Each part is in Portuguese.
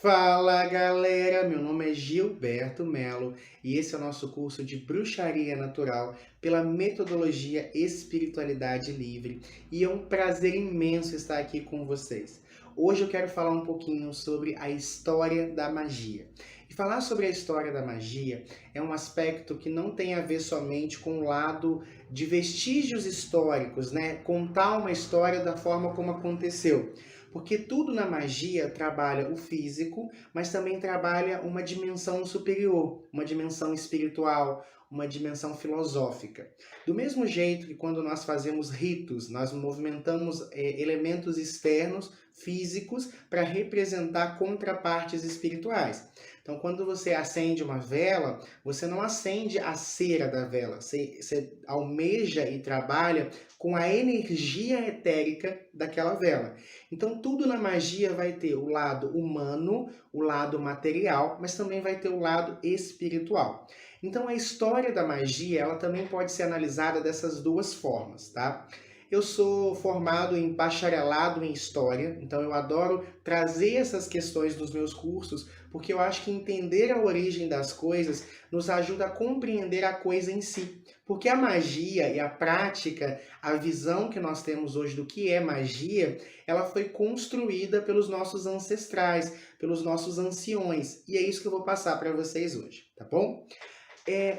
Fala galera, meu nome é Gilberto Melo e esse é o nosso curso de Bruxaria Natural pela metodologia Espiritualidade Livre e é um prazer imenso estar aqui com vocês. Hoje eu quero falar um pouquinho sobre a história da magia. E falar sobre a história da magia é um aspecto que não tem a ver somente com o lado de vestígios históricos, né? Contar uma história da forma como aconteceu. Porque tudo na magia trabalha o físico, mas também trabalha uma dimensão superior, uma dimensão espiritual, uma dimensão filosófica. Do mesmo jeito que quando nós fazemos ritos, nós movimentamos elementos externos, físicos, para representar contrapartes espirituais. Então, quando você acende uma vela, você não acende a cera da vela, você almeja e trabalha com a energia etérica daquela vela. Então, tudo na magia vai ter o lado humano, o lado material, mas também vai ter o lado espiritual. Então, a história da magia, ela também pode ser analisada dessas duas formas, tá? Eu sou formado em bacharelado em História, então eu adoro trazer essas questões nos meus cursos, porque eu acho que entender a origem das coisas nos ajuda a compreender a coisa em si. Porque a magia e a prática, a visão que nós temos hoje do que é magia, ela foi construída pelos nossos ancestrais, pelos nossos anciões. E é isso que eu vou passar para vocês hoje, tá bom?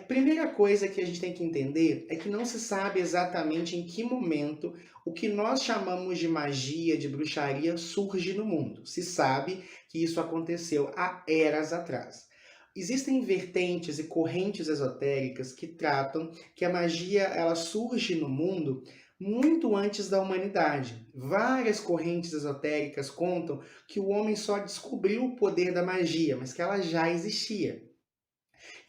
Primeira coisa que a gente tem que entender é que não se sabe exatamente em que momento o que nós chamamos de magia, de bruxaria, surge no mundo. Se sabe que isso aconteceu há eras atrás. Existem vertentes e correntes esotéricas que tratam que a magia ela surge no mundo muito antes da humanidade. Várias correntes esotéricas contam que o homem só descobriu o poder da magia, mas que ela já existia.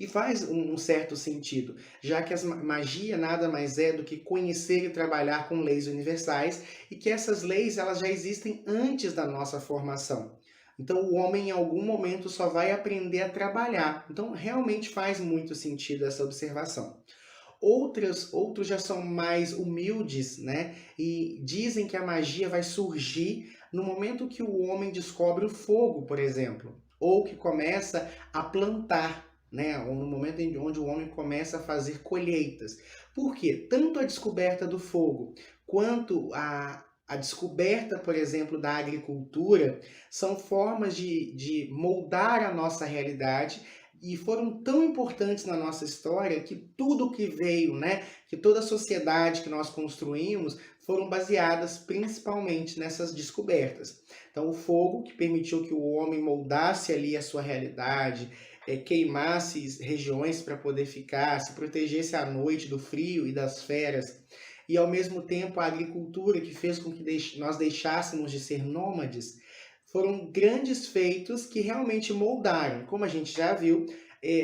E faz um certo sentido, já que a magia nada mais é do que conhecer e trabalhar com leis universais e que essas leis elas já existem antes da nossa formação. Então o homem em algum momento só vai aprender a trabalhar. Então realmente faz muito sentido essa observação. Outros já são mais humildes, né? E dizem que a magia vai surgir no momento que o homem descobre o fogo, por exemplo, ou que começa a plantar, né? Ou no momento onde o homem começa a fazer colheitas. Por quê? Tanto a descoberta do fogo quanto a descoberta, por exemplo, da agricultura são formas de moldar a nossa realidade e foram tão importantes na nossa história que tudo que veio, né, que toda a sociedade que nós construímos foram baseadas principalmente nessas descobertas. Então, o fogo que permitiu que o homem moldasse ali a sua realidade, queimasse regiões para poder ficar, se protegesse à noite do frio e das feras, e ao mesmo tempo a agricultura que fez com que nós deixássemos de ser nômades, foram grandes feitos que realmente moldaram. Como a gente já viu,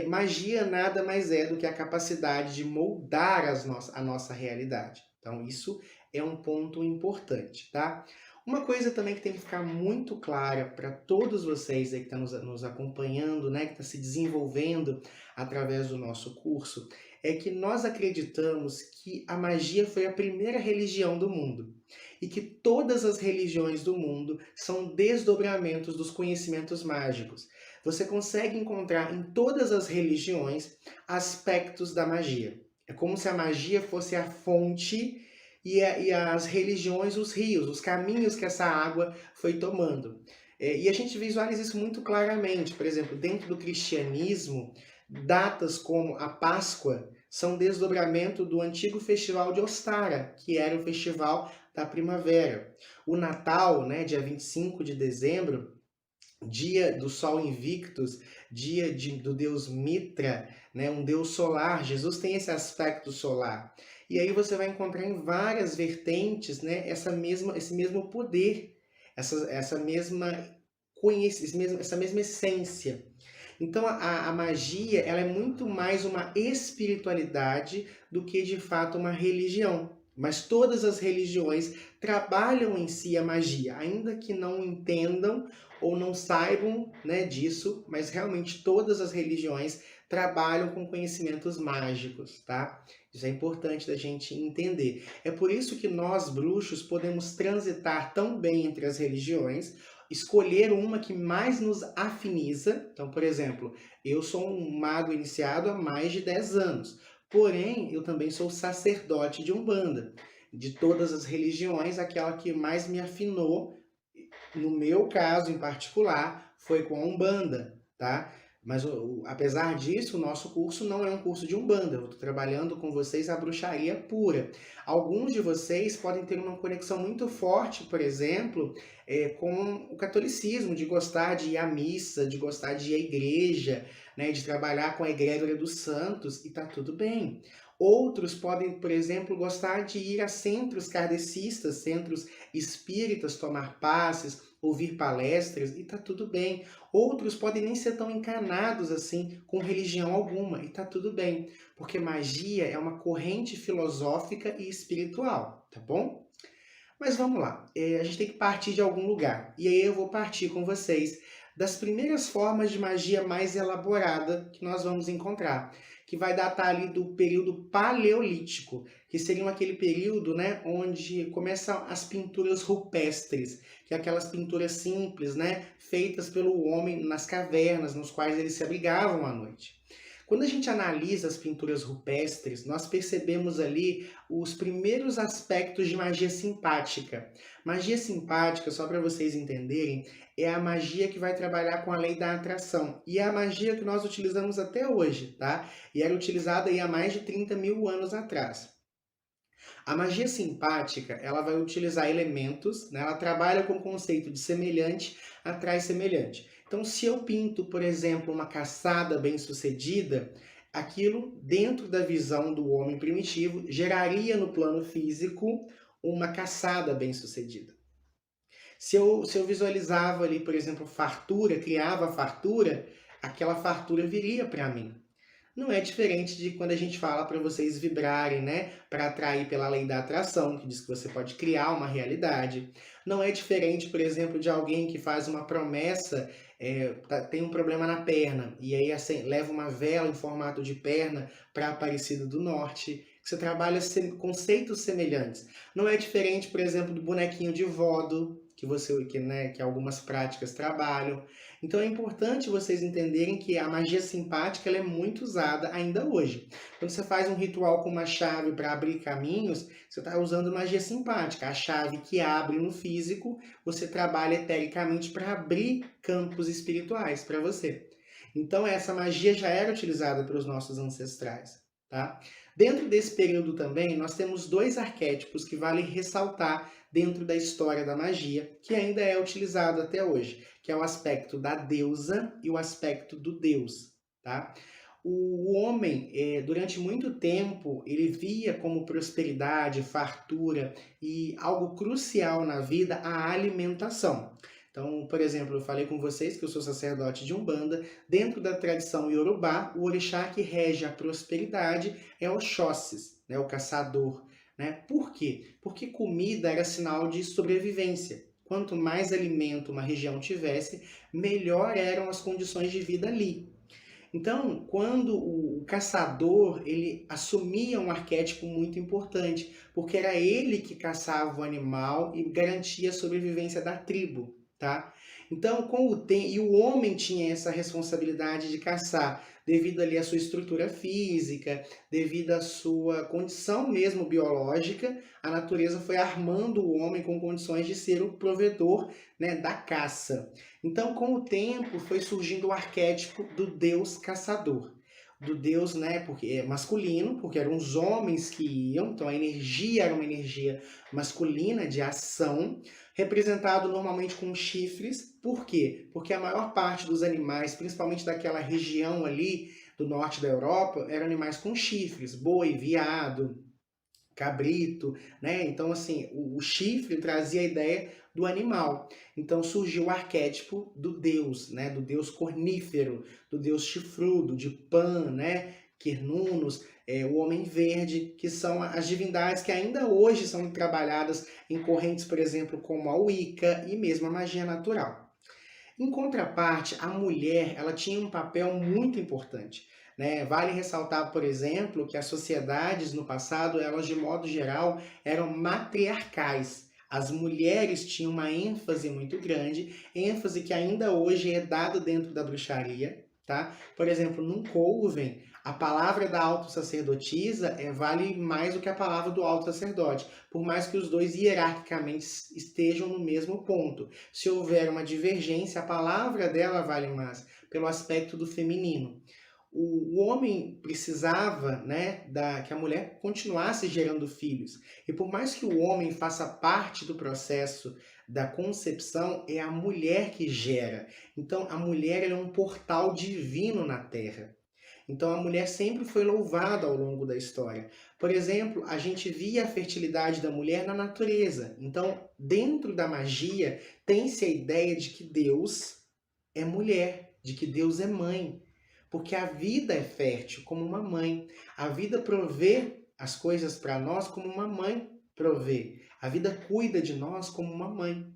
magia nada mais é do que a capacidade de moldar a nossa realidade. Então, isso é um ponto importante, tá? Uma coisa também que tem que ficar muito clara para todos vocês aí que estão nos acompanhando, né, que está se desenvolvendo através do nosso curso, é que nós acreditamos que a magia foi a primeira religião do mundo e que todas as religiões do mundo são desdobramentos dos conhecimentos mágicos. Você consegue encontrar em todas as religiões aspectos da magia. É como se a magia fosse a fonte e as religiões, os rios, os caminhos que essa água foi tomando. E a gente visualiza isso muito claramente. Por exemplo, dentro do cristianismo, datas como a Páscoa são desdobramento do antigo festival de Ostara, que era o festival da primavera. O Natal, né, dia 25 de dezembro, dia do Sol Invictus, do deus Mitra, né, um deus solar. Jesus tem esse aspecto solar. E aí você vai encontrar em várias vertentes, né, esse mesmo poder, essa mesma essa mesma essência. Então a magia ela é muito mais uma espiritualidade do que de fato uma religião. Mas todas as religiões trabalham em si a magia, ainda que não entendam ou não saibam, né, disso, mas realmente todas as religiões trabalham com conhecimentos mágicos, tá? Isso é importante da gente entender. É por isso que nós, bruxos, podemos transitar tão bem entre as religiões escolher uma que mais nos afiniza. Então, por exemplo, eu sou um mago iniciado há mais de 10 anos, porém, eu também sou sacerdote de Umbanda. De todas as religiões, aquela que mais me afinou, no meu caso em particular, foi com a Umbanda, tá? Mas apesar disso, o nosso curso não é um curso de Umbanda. Eu estou trabalhando com vocês a bruxaria pura. Alguns de vocês podem ter uma conexão muito forte, por exemplo, com o catolicismo, de gostar de ir à missa, de gostar de ir à igreja, né, de trabalhar com a egrégora dos santos, e tá tudo bem. Outros podem, por exemplo, gostar de ir a centros kardecistas, centros espíritas, tomar passes, ouvir palestras, e tá tudo bem. Outros podem nem ser tão encanados assim com religião alguma, e tá tudo bem, porque magia é uma corrente filosófica e espiritual, tá bom? Mas vamos lá, a gente tem que partir de algum lugar, e aí eu vou partir com vocês das primeiras formas de magia mais elaborada que nós vamos encontrar, que vai datar ali do período paleolítico, que seria aquele período, né, onde começam as pinturas rupestres, que é aquelas pinturas simples, né, feitas pelo homem nas cavernas, nos quais eles se abrigavam à noite. Quando a gente analisa as pinturas rupestres, nós percebemos ali os primeiros aspectos de magia simpática. Magia simpática, só para vocês entenderem, é a magia que vai trabalhar com a lei da atração. E é a magia que nós utilizamos até hoje, tá? E era utilizada aí há mais de 30 mil anos atrás. A magia simpática, ela vai utilizar elementos, né? Ela trabalha com o conceito de semelhante atrai semelhante. Então, se eu pinto, por exemplo, uma caçada bem-sucedida, aquilo, dentro da visão do homem primitivo, geraria no plano físico uma caçada bem-sucedida. Se eu visualizava ali, por exemplo, fartura, criava fartura, aquela fartura viria para mim. Não é diferente de quando a gente fala para vocês vibrarem, né? Para atrair pela lei da atração, que diz que você pode criar uma realidade. Não é diferente, por exemplo, de alguém que faz uma promessa, tem um problema na perna, e aí assim, leva uma vela em formato de perna para a Aparecida do Norte. Você trabalha conceitos semelhantes. Não é diferente, por exemplo, do bonequinho de vodo, que algumas práticas trabalham. Então é importante vocês entenderem que a magia simpática ela é muito usada ainda hoje. Quando você faz um ritual com uma chave para abrir caminhos, você está usando magia simpática. A chave que abre no físico, você trabalha etericamente para abrir campos espirituais para você. Então essa magia já era utilizada pelos nossos ancestrais, tá? Dentro desse período também, nós temos dois arquétipos que vale ressaltar dentro da história da magia, que ainda é utilizado até hoje, que é o aspecto da deusa e o aspecto do deus, tá? O homem, durante muito tempo, ele via como prosperidade, fartura e algo crucial na vida a alimentação. Então, por exemplo, eu falei com vocês que eu sou sacerdote de Umbanda. Dentro da tradição Yorubá, o orixá que rege a prosperidade é Oxóssis, né, o caçador. Né? Por quê? Porque comida era sinal de sobrevivência. Quanto mais alimento uma região tivesse, melhor eram as condições de vida ali. Então, quando o caçador ele assumia um arquétipo muito importante, porque era ele que caçava o animal e garantia a sobrevivência da tribo. Tá? Então, com o tempo, e o homem tinha essa responsabilidade de caçar, devido ali à sua estrutura física, devido à sua condição mesmo biológica, a natureza foi armando o homem com condições de ser o provedor, né, da caça. Então, com o tempo, foi surgindo o arquétipo do deus caçador. Do deus, né, porque é masculino, porque eram os homens que iam, então a energia era uma energia masculina de ação, representado normalmente com chifres. Por quê? Porque a maior parte dos animais, principalmente daquela região ali do norte da Europa, eram animais com chifres, boi, veado, cabrito, né? Então, assim, o chifre trazia a ideia do animal. Então surgiu o arquétipo do deus, né? Do deus cornífero, do deus chifrudo, de Pan, né? Quernunos, o Homem Verde, que são as divindades que ainda hoje são trabalhadas em correntes, por exemplo, como a Wicca e mesmo a magia natural. Em contraparte, a mulher ela tinha um papel muito importante. Né? Vale ressaltar, por exemplo, que as sociedades no passado, elas de modo geral, eram matriarcais. As mulheres tinham uma ênfase muito grande, ênfase que ainda hoje é dada dentro da bruxaria, tá? Por exemplo, num coven, a palavra da autossacerdotisa vale mais do que a palavra do alto sacerdote, por mais que os dois hierarquicamente estejam no mesmo ponto. Se houver uma divergência, a palavra dela vale mais, pelo aspecto do feminino. O homem precisava, né, que a mulher continuasse gerando filhos. E por mais que o homem faça parte do processo da concepção, é a mulher que gera. Então, a mulher é um portal divino na Terra. Então, a mulher sempre foi louvada ao longo da história. Por exemplo, a gente via a fertilidade da mulher na natureza. Então, dentro da magia, tem-se a ideia de que Deus é mulher, de que Deus é mãe. Porque a vida é fértil como uma mãe. A vida provê as coisas para nós como uma mãe provê. A vida cuida de nós como uma mãe.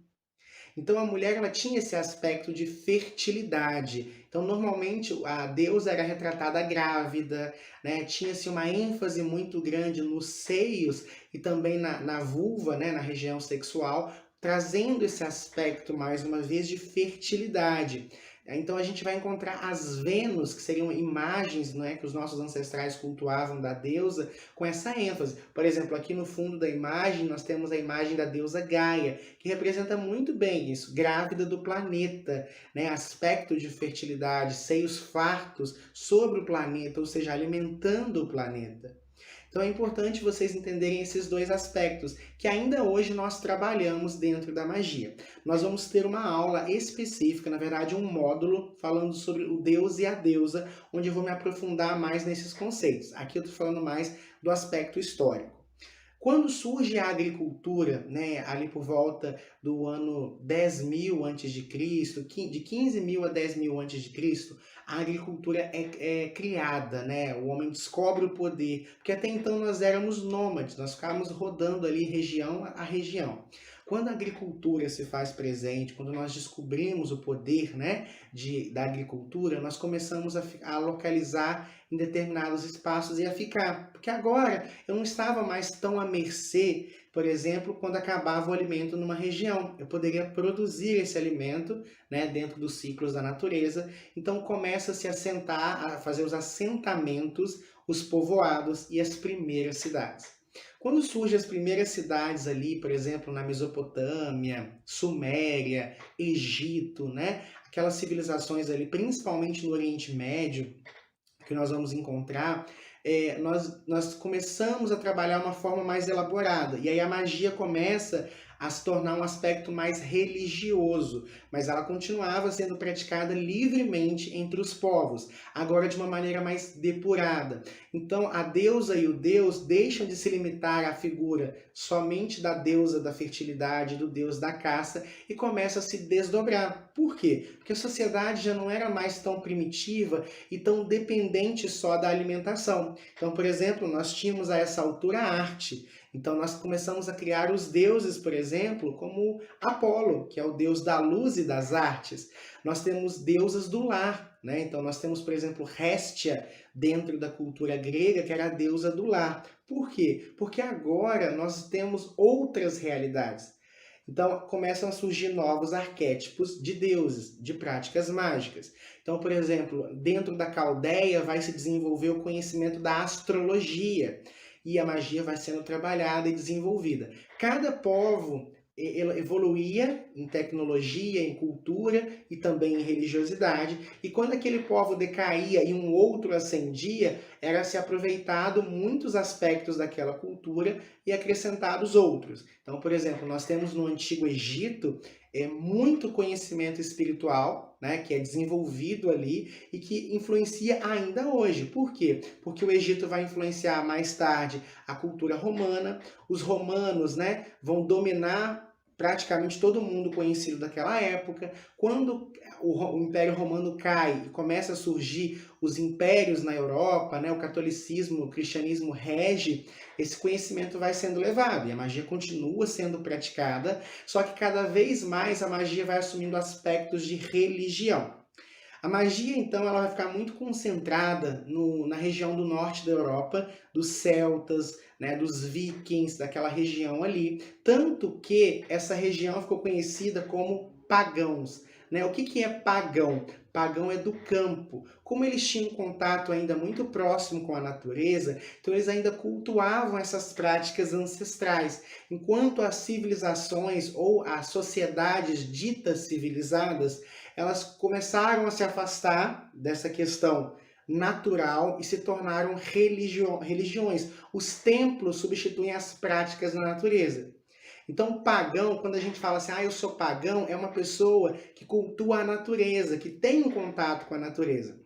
Então a mulher ela tinha esse aspecto de fertilidade. Então normalmente a deusa era retratada grávida, né? Tinha-se uma ênfase muito grande nos seios e também na vulva, né? Na região sexual, trazendo esse aspecto mais uma vez de fertilidade. Então a gente vai encontrar as Vênus, que seriam imagens, né, que os nossos ancestrais cultuavam da deusa, com essa ênfase. Por exemplo, aqui no fundo da imagem, nós temos a imagem da deusa Gaia, que representa muito bem isso, grávida do planeta, né, aspecto de fertilidade, seios fartos sobre o planeta, ou seja, alimentando o planeta. Então é importante vocês entenderem esses dois aspectos, que ainda hoje nós trabalhamos dentro da magia. Nós vamos ter uma aula específica, na verdade um módulo, falando sobre o deus e a deusa, onde eu vou me aprofundar mais nesses conceitos. Aqui eu estou falando mais do aspecto histórico. Quando surge a agricultura, né, ali por volta do ano 10.000 a.C., de 15.000 a 10.000 a.C., a agricultura é criada, né? O homem descobre o poder, porque até então nós éramos nômades, nós ficávamos rodando ali região a região. Quando a agricultura se faz presente, quando nós descobrimos o poder, né, da agricultura, nós começamos a localizar em determinados espaços e a ficar. Porque agora eu não estava mais tão à mercê, por exemplo, quando acabava o alimento numa região. Eu poderia produzir esse alimento, né, dentro dos ciclos da natureza. Então começa a se assentar, a fazer os assentamentos, os povoados e as primeiras cidades. Quando surgem as primeiras cidades ali, por exemplo, na Mesopotâmia, Suméria, Egito, né? Aquelas civilizações ali, principalmente no Oriente Médio, que nós vamos encontrar, nós começamos a trabalhar uma forma mais elaborada. E aí a magia começa a se tornar um aspecto mais religioso, mas ela continuava sendo praticada livremente entre os povos, agora de uma maneira mais depurada. Então a deusa e o deus deixam de se limitar à figura somente da deusa da fertilidade, do deus da caça, e começa a se desdobrar. Por quê? Porque a sociedade já não era mais tão primitiva e tão dependente só da alimentação. Então, por exemplo, nós tínhamos a essa altura a arte. Então nós começamos a criar os deuses, por exemplo, como Apolo, que é o deus da luz e das artes. Nós temos deusas do lar, né? Então nós temos, por exemplo, Hestia, dentro da cultura grega, que era a deusa do lar. Por quê? Porque agora nós temos outras realidades. Então começam a surgir novos arquétipos de deuses, de práticas mágicas. Então, por exemplo, dentro da Caldeia vai se desenvolver o conhecimento da astrologia, e a magia vai sendo trabalhada e desenvolvida. Cada povo evoluía em tecnologia, em cultura e também em religiosidade, e quando aquele povo decaía e um outro ascendia, era se aproveitado muitos aspectos daquela cultura e acrescentados outros. Então, por exemplo, nós temos no Antigo Egito muito conhecimento espiritual, né, que é desenvolvido ali e que influencia ainda hoje. Por quê? Porque o Egito vai influenciar mais tarde a cultura romana, os romanos, né, vão dominar praticamente todo mundo conhecido daquela época. Quando o Império Romano cai e começa a surgir os impérios na Europa, né, o catolicismo, o cristianismo rege, esse conhecimento vai sendo levado e a magia continua sendo praticada, só que cada vez mais a magia vai assumindo aspectos de religião. A magia, então, ela vai ficar muito concentrada na região do norte da Europa, dos celtas, né, dos vikings, daquela região ali. Tanto que essa região ficou conhecida como pagãos. Né? O que, que é pagão? Pagão é do campo. Como eles tinham contato ainda muito próximo com a natureza, então eles ainda cultuavam essas práticas ancestrais. Enquanto as civilizações ou as sociedades ditas civilizadas, elas começaram a se afastar dessa questão natural e se tornaram religiões. Os templos substituem as práticas da natureza. Então, pagão, quando a gente fala assim, eu sou pagão, é uma pessoa que cultua a natureza, que tem um contato com a natureza.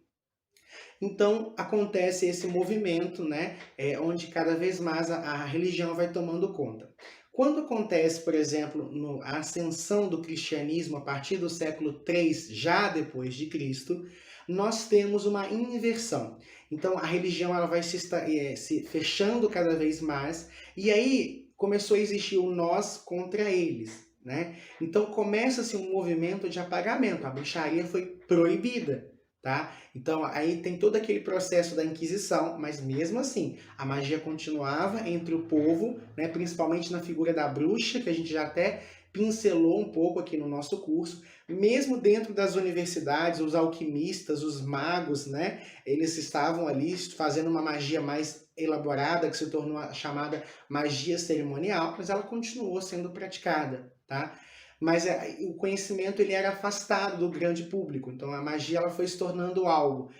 Então, acontece esse movimento, né, onde cada vez mais a religião vai tomando conta. Quando acontece, por exemplo, a ascensão do cristianismo a partir do século 3, já depois de Cristo, nós temos uma inversão. Então, a religião ela vai se fechando cada vez mais, e aí começou a existir o nós contra eles. Né? Então, começa-se um movimento de apagamento. A bruxaria foi proibida. Tá? Então aí tem todo aquele processo da Inquisição, mas mesmo assim a magia continuava entre o povo, né, principalmente na figura da bruxa, que a gente já até pincelou um pouco aqui no nosso curso, mesmo dentro das universidades, os alquimistas, os magos, né, eles estavam ali fazendo uma magia mais elaborada, que se tornou a chamada magia cerimonial, mas ela continuou sendo praticada, tá? Mas o conhecimento ele era afastado do grande público. Então a magia ela foi se tornando algo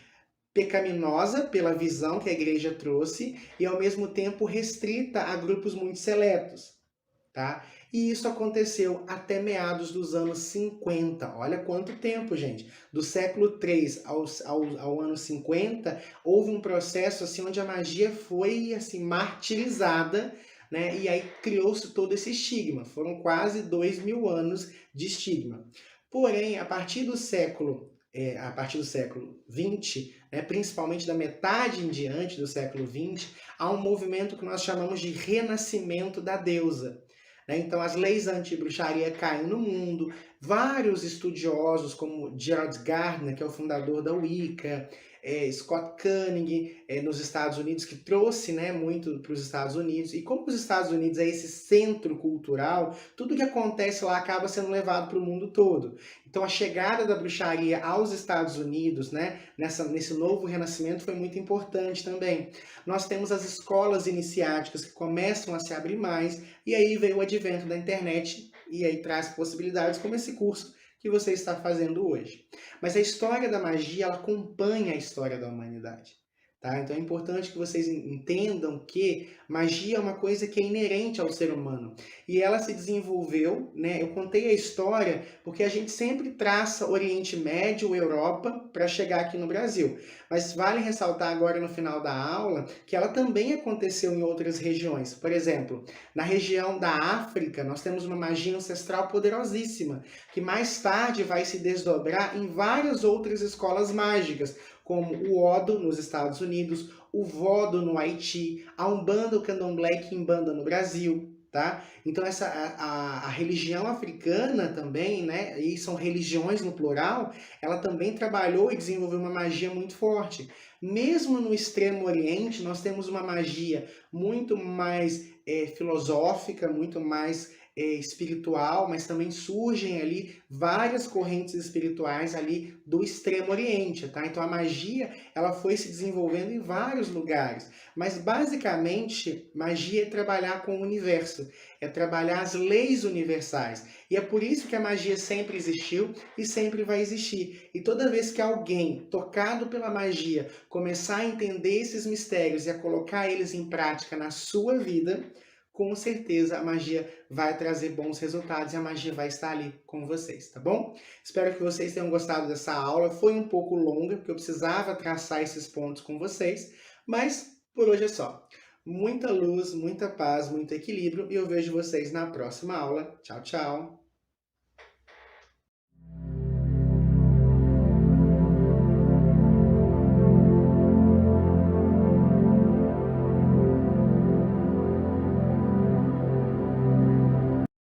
pecaminosa pela visão que a igreja trouxe e ao mesmo tempo restrita a grupos muito seletos. Tá? E isso aconteceu até meados dos anos 50. Olha quanto tempo, gente. Do século 3 ao ano 50, houve um processo assim, onde a magia foi assim, martirizada, né? E aí criou-se todo esse estigma. Foram quase 2000 anos de estigma. Porém, a partir do século 20, né, principalmente da metade em diante do século 20, há um movimento que nós chamamos de renascimento da deusa. Então, as leis anti-bruxaria caem no mundo. Vários estudiosos, como Gerald Gardner, que é o fundador da Wicca, Scott Koenig, nos Estados Unidos, que trouxe, né, muito para os Estados Unidos. E como os Estados Unidos é esse centro cultural, tudo que acontece lá acaba sendo levado para o mundo todo. Então, a chegada da bruxaria aos Estados Unidos, né, nesse novo renascimento, foi muito importante também. Nós temos as escolas iniciáticas que começam a se abrir mais, e aí veio o advento da internet, e aí traz possibilidades como esse curso que você está fazendo hoje. Mas a história da magia, ela acompanha a história da humanidade. Tá? Então é importante que vocês entendam que magia é uma coisa que é inerente ao ser humano. E ela se desenvolveu, né? Eu contei a história porque a gente sempre traça Oriente Médio, Europa, para chegar aqui no Brasil. Mas vale ressaltar agora no final da aula que ela também aconteceu em outras regiões. Por exemplo, na região da África, nós temos uma magia ancestral poderosíssima, que mais tarde vai se desdobrar em várias outras escolas mágicas, como o Odo nos Estados Unidos, o Vodo no Haiti, a Umbanda, o Candomblé e Quimbanda no Brasil. Tá? Então a religião africana também, né, e são religiões no plural, ela também trabalhou e desenvolveu uma magia muito forte. Mesmo no Extremo Oriente, nós temos uma magia muito mais filosófica, muito mais espiritual, mas também surgem ali várias correntes espirituais ali do Extremo Oriente, tá? Então a magia, ela foi se desenvolvendo em vários lugares, mas basicamente magia é trabalhar com o universo, é trabalhar as leis universais, e é por isso que a magia sempre existiu e sempre vai existir. E toda vez que alguém tocado pela magia começar a entender esses mistérios e a colocar eles em prática na sua vida, com certeza a magia vai trazer bons resultados e a magia vai estar ali com vocês, tá bom? Espero que vocês tenham gostado dessa aula. Foi um pouco longa, porque eu precisava traçar esses pontos com vocês, mas por hoje é só. Muita luz, muita paz, muito equilíbrio e eu vejo vocês na próxima aula. Tchau, tchau!